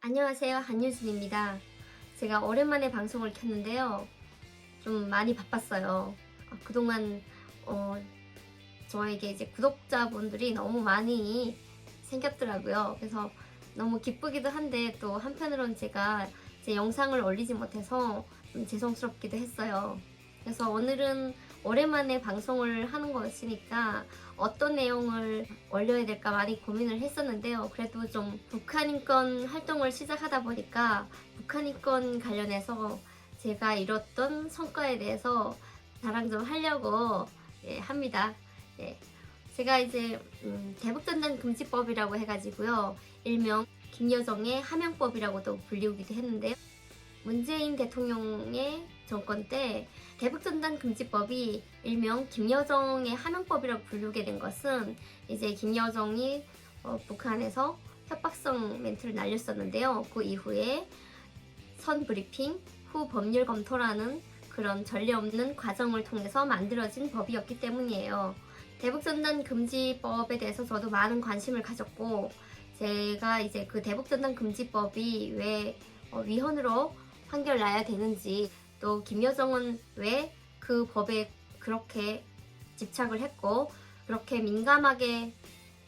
안녕하세요. 한유진입니다. 제가 오랜만에 방송을 켰는데요. 좀 많이 바빴어요. 그동안 어, 저에게 이제 구독자분들이 너무 많이 생겼더라고요. 그래서 너무 기쁘기도 한데 또 한편으로는 제가 제 영상을 올리지 못해서 좀 죄송스럽기도 했어요. 그래서 오늘은 오랜만에 방송을 하는 것이니까 어떤 내용을 올려야 될까 많이 고민을 했었는데요. 그래도 좀 북한인권 활동을 시작하다 보니까 북한인권 관련해서 제가 이뤘던 성과에 대해서 자랑 좀 하려고 합니다. 예, 제가 이제 대북전단 금지법이라고 해가지고요. 일명 김여정의 하명법이라고도 불리우기도 했는데요. 문재인 대통령의 정권 때 대북전단 금지법이 일명 김여정의 하명법이라고 부르게 된 것은 이제 김여정이 북한에서 협박성 멘트를 날렸었는데요. 그 이후에 선 브리핑 후 법률 검토라는 그런 전례 없는 과정을 통해서 만들어진 법이었기 때문이에요. 대북전단 금지법에 대해서 저도 많은 관심을 가졌고, 제가 이제 그 대북전단 금지법이 왜 위헌으로 판결 나야 되는지, 또 김여정은 왜 그 법에 그렇게 집착을 했고 그렇게 민감하게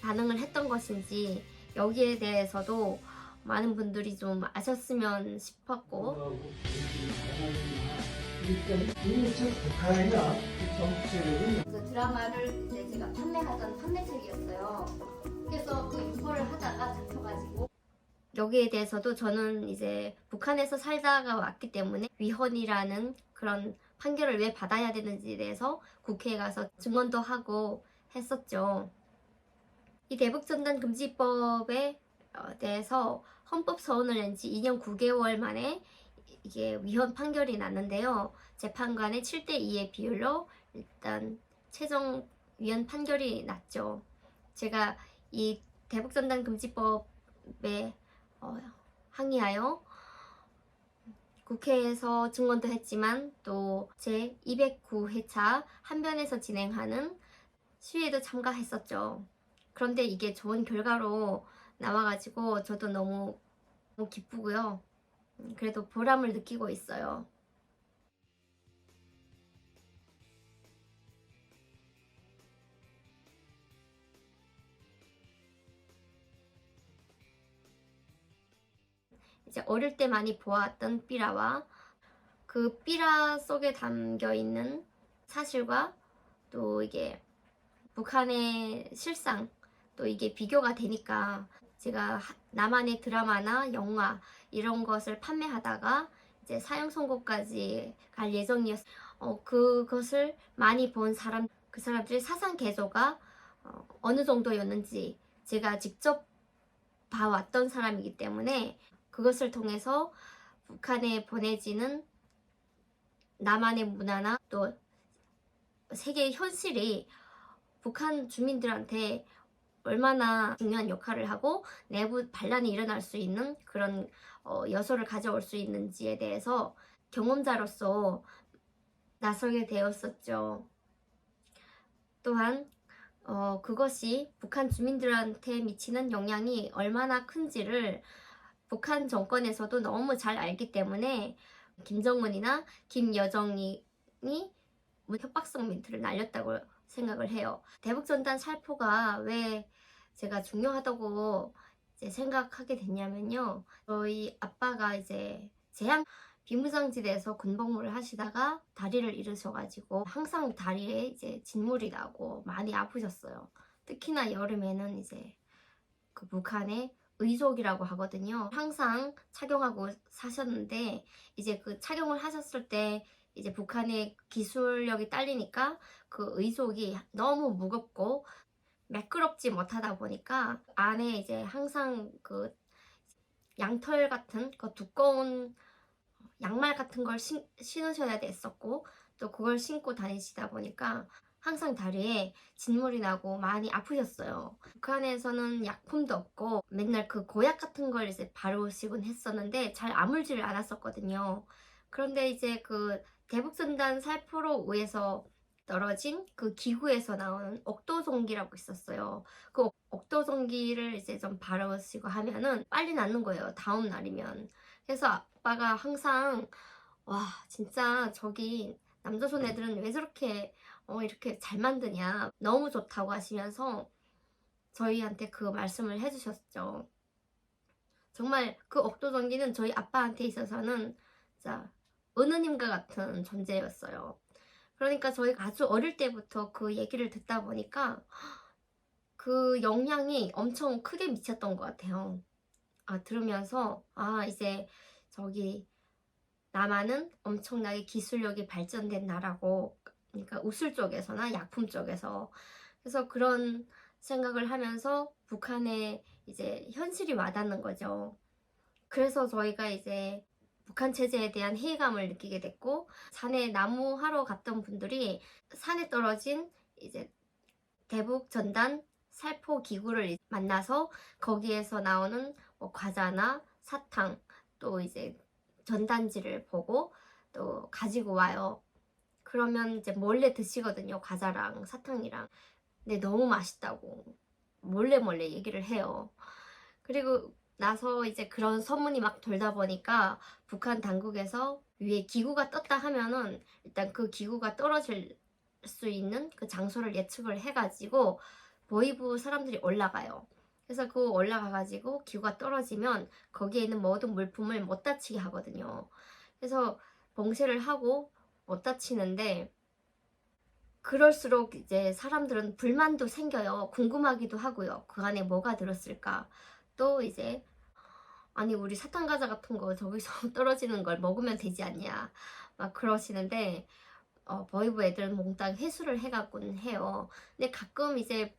반응을 했던 것인지, 여기에 대해서도 많은 분들이 좀 아셨으면 싶었고, 그 드라마를 이제 제가 판매하던 판매책이었어요. 그래서 그 유포를 하다가 잡혀가지고, 여기에 대해서도 저는 이제 북한에서 살다가 왔기 때문에 위헌이라는 그런 판결을 왜 받아야 되는지에 대해서 국회에 가서 증언도 하고 했었죠. 이 대북전단 금지법에 대해서 헌법 소원을 낸 지 2년 9개월 만에 이게 위헌 판결이 났는데요. 재판관의 7대2의 비율로 일단 최종 위헌 판결이 났죠. 제가 이 대북전단 금지법에 항의하여 국회에서 증언도 했지만 또 제 209회차 한변에서 진행하는 시위에도 참가했었죠. 그런데 이게 좋은 결과로 나와가지고 저도 너무 기쁘고요. 그래도 보람을 느끼고 있어요. 이제 어릴 때 많이 보았던 삐라와 그 삐라 속에 담겨 있는 사실과 또 이게 북한의 실상, 또 이게 비교가 되니까 제가 나만의 드라마나 영화 이런 것을 판매하다가 이제 사형 선고까지 갈 예정이었어요. 그것을 많이 본 사람, 그 사람들의 사상 개조가 어느 정도였는지 제가 직접 봐왔던 사람이기 때문에 그것을 통해서 북한에 보내지는 나만의 문화나 또 세계의 현실이 북한 주민들한테 얼마나 중요한 역할을 하고 내부 반란이 일어날 수 있는 그런 여소를 가져올 수 있는지에 대해서 경험자로서 나서게 되었었죠. 또한 그것이 북한 주민들한테 미치는 영향이 얼마나 큰지를 북한 정권에서도 너무 잘 알기 때문에 김정은이나 김여정이 협박성 멘트를 날렸다고 생각을 해요. 대북전단 살포가 왜 제가 중요하다고 이제 생각하게 됐냐면요. 저희 아빠가 이제 제양 비무장지대에서 군복무를 하시다가 다리를 잃으셔가지고 항상 다리에 이제 진물이 나고 많이 아프셨어요. 특히나 여름에는 이제 그 북한의 의족이라고 하거든요. 항상 착용하고 사셨는데 이제 그 착용을 하셨을 때 이제 북한의 기술력이 딸리니까 그 의족이 너무 무겁고 매끄럽지 못하다 보니까 안에 이제 항상 그 양털 같은 그 두꺼운 양말 같은 걸 신으셔야 됐었고, 또 그걸 신고 다니시다 보니까 항상 다리에 진물이 나고 많이 아프셨어요. 북한에서는 약품도 없고 맨날 그 고약 같은 걸 이제 바르시곤 했었는데 잘 아물지를 않았었거든요. 그런데 이제 그 대북전단 살포로 의해서 떨어진 그 기구에서 나오는 옥도종기라고 있었어요. 그 옥도종기를 이제 좀 바르시고 하면은 빨리 낫는 거예요. 다음 날이면. 그래서 아빠가 항상 와 진짜 저기 남조선 애들은 왜 저렇게 이렇게 잘 만드냐 너무 좋다고 하시면서 저희한테 그 말씀을 해주셨죠. 정말 그 옥도전기는 저희 아빠한테 있어서는 진짜 은우님과 같은 존재였어요. 그러니까 저희가 아주 어릴 때부터 그 얘기를 듣다 보니까 그 영향이 엄청 크게 미쳤던 것 같아요. 들으면서 이제 저기 남한은 엄청나게 기술력이 발전된 나라고, 그러니까 우술 쪽에서나 약품 쪽에서. 그래서 그런 생각을 하면서 북한의 이제 현실이 와닿는 거죠. 그래서 저희가 이제 북한 체제에 대한 회의감을 느끼게 됐고, 산에 나무하러 갔던 분들이 산에 떨어진 이제 대북 전단 살포 기구를 만나서 거기에서 나오는 뭐 과자나 사탕 또 이제 전단지를 보고 또 가지고 와요. 그러면 이제 몰래 드시거든요. 과자랑 사탕이랑. 근데 너무 맛있다고 몰래 얘기를 해요. 그리고 나서 이제 그런 소문이 막 돌다 보니까 북한 당국에서 위에 기구가 떴다 하면은 일단 그 기구가 떨어질 수 있는 그 장소를 예측을 해가지고 보위부 사람들이 올라가요. 그래서 그 올라가가지고 기구가 떨어지면 거기에 있는 모든 물품을 못 다치게 하거든요. 그래서 봉쇄를 하고 못 다치는데 그럴수록 이제 사람들은 불만도 생겨요. 궁금하기도 하고요. 그 안에 뭐가 들었을까? 또 이제 아니 우리 사탕 과자 같은 거 저기서 떨어지는 걸 먹으면 되지 않냐 막 그러시는데 보이브 애들은 몽땅 회수를 해가곤 해요. 근데 가끔 이제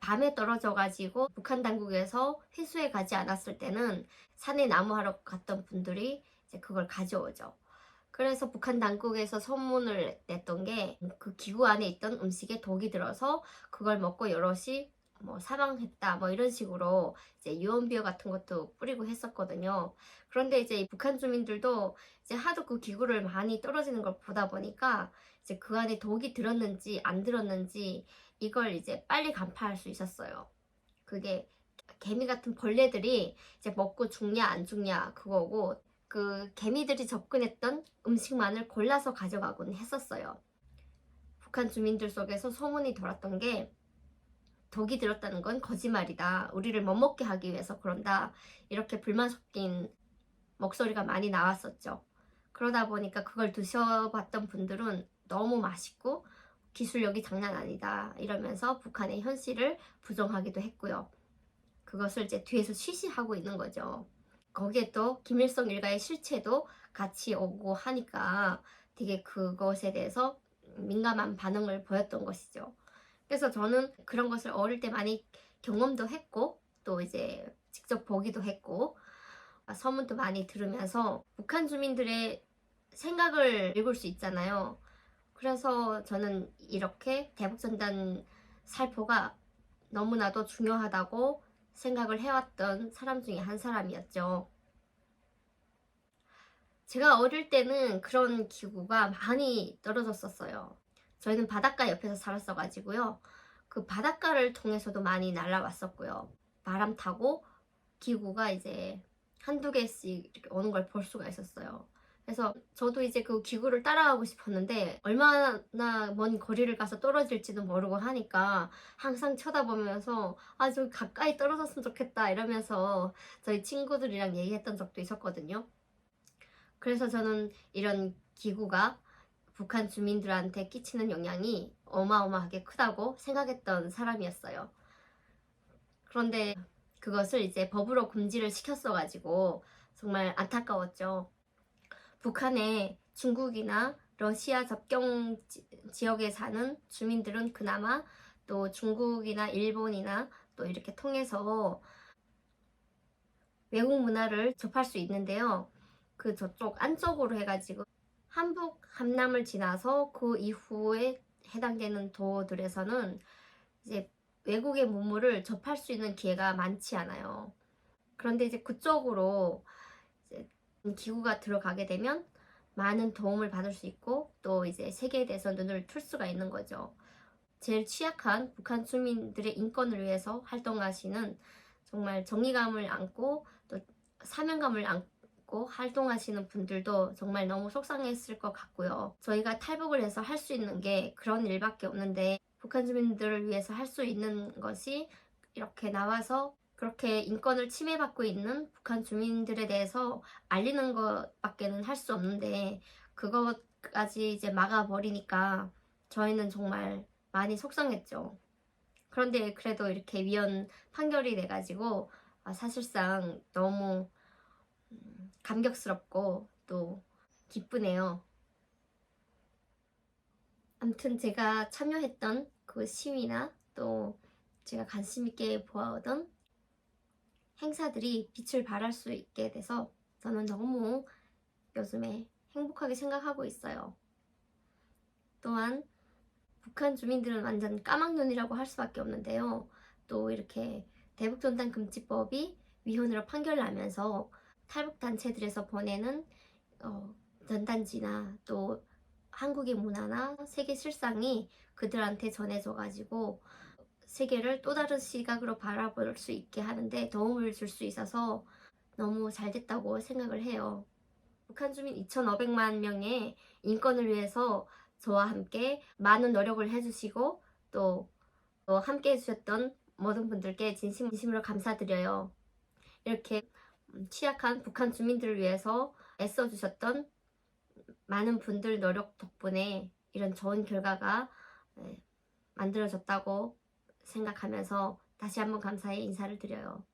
밤에 떨어져 가지고 북한 당국에서 회수해 가지 않았을 때는 산에 나무하러 갔던 분들이 이제 그걸 가져오죠. 그래서 북한 당국에서 소문을 냈던 게 그 기구 안에 있던 음식에 독이 들어서 그걸 먹고 여럿이 뭐 사망했다 뭐 이런 식으로 이제 유언비어 같은 것도 뿌리고 했었거든요. 그런데 이제 북한 주민들도 이제 하도 그 기구를 많이 떨어지는 걸 보다 보니까 이제 그 안에 독이 들었는지 안 들었는지 이걸 이제 빨리 간파할 수 있었어요. 그게 개미 같은 벌레들이 이제 먹고 죽냐 안 죽냐 그거고, 그 개미들이 접근했던 음식만을 골라서 가져가곤 했었어요. 북한 주민들 속에서 소문이 돌았던 게 독이 들었다는 건 거짓말이다. 우리를 못 먹게 하기 위해서 그런다. 이렇게 불만 섞인 목소리가 많이 나왔었죠. 그러다 보니까 그걸 드셔봤던 분들은 너무 맛있고 기술력이 장난 아니다 이러면서 북한의 현실을 부정하기도 했고요. 그것을 이제 뒤에서 쉬쉬하고 있는 거죠. 거기에 또 김일성 일가의 실체도 같이 오고 하니까 되게 그것에 대해서 민감한 반응을 보였던 것이죠. 그래서 저는 그런 것을 어릴 때 많이 경험도 했고 또 이제 직접 보기도 했고 소문도 많이 들으면서 북한 주민들의 생각을 읽을 수 있잖아요. 그래서 저는 이렇게 대북전단 살포가 너무나도 중요하다고 생각을 해왔던 사람 중에 한 사람이었죠. 제가 어릴 때는 그런 기구가 많이 떨어졌었어요. 저희는 바닷가 옆에서 살았어가지고요. 그 바닷가를 통해서도 많이 날아왔었고요. 바람 타고 기구가 이제 한두 개씩 이렇게 오는 걸 볼 수가 있었어요. 그래서 저도 이제 그 기구를 따라가고 싶었는데 얼마나 먼 거리를 가서 떨어질지도 모르고 하니까 항상 쳐다보면서 저 가까이 떨어졌으면 좋겠다 이러면서 저희 친구들이랑 얘기했던 적도 있었거든요. 그래서 저는 이런 기구가 북한 주민들한테 끼치는 영향이 어마어마하게 크다고 생각했던 사람이었어요. 그런데 그것을 이제 법으로 금지를 시켰어가지고 정말 안타까웠죠. 북한에 중국이나 러시아 접경 지역에 사는 주민들은 그나마 또 중국이나 일본이나 또 이렇게 통해서 외국 문화를 접할 수 있는데요. 그 저쪽 안쪽으로 해가지고 한북 함남을 지나서 그 이후에 해당되는 도들에서는 이제 외국의 문물을 접할 수 있는 기회가 많지 않아요. 그런데 이제 그쪽으로 이제 기구가 들어가게 되면 많은 도움을 받을 수 있고 또 이제 세계에 대해서 눈을 틀 수가 있는 거죠. 제일 취약한 북한 주민들의 인권을 위해서 활동하시는 정말 정의감을 안고 또 사명감을 안고 활동하시는 분들도 정말 너무 속상했을 것 같고요. 저희가 탈북을 해서 할 수 있는 게 그런 일밖에 없는데 북한 주민들을 위해서 할 수 있는 것이 이렇게 나와서 그렇게 인권을 침해받고 있는 북한 주민들에 대해서 알리는 것밖에는 할 수 없는데 그것까지 이제 막아버리니까 저희는 정말 많이 속상했죠. 그런데 그래도 이렇게 위헌 판결이 돼가지고 사실상 너무 감격스럽고 또 기쁘네요. 아무튼 제가 참여했던 그 시위나 또 제가 관심 있게 보아오던 행사들이 빛을 발할 수 있게 돼서 저는 너무 요즘에 행복하게 생각하고 있어요. 또한 북한 주민들은 완전 까막눈이라고 할 수밖에 없는데요. 또 이렇게 대북전단금지법이 위헌으로 판결나면서 탈북단체들에서 보내는 전단지나 또 한국의 문화나 세계 실상이 그들한테 전해져가지고 세계를 또 다른 시각으로 바라볼 수 있게 하는데 도움을 줄 수 있어서 너무 잘 됐다고 생각을 해요. 북한 주민 2,500만 명의 인권을 위해서 저와 함께 많은 노력을 해주시고 또 함께 해주셨던 모든 분들께 진심으로 감사드려요. 이렇게 취약한 북한 주민들을 위해서 애써주셨던 많은 분들 노력 덕분에 이런 좋은 결과가 만들어졌다고 생각하면서 다시 한번 감사의 인사를 드려요.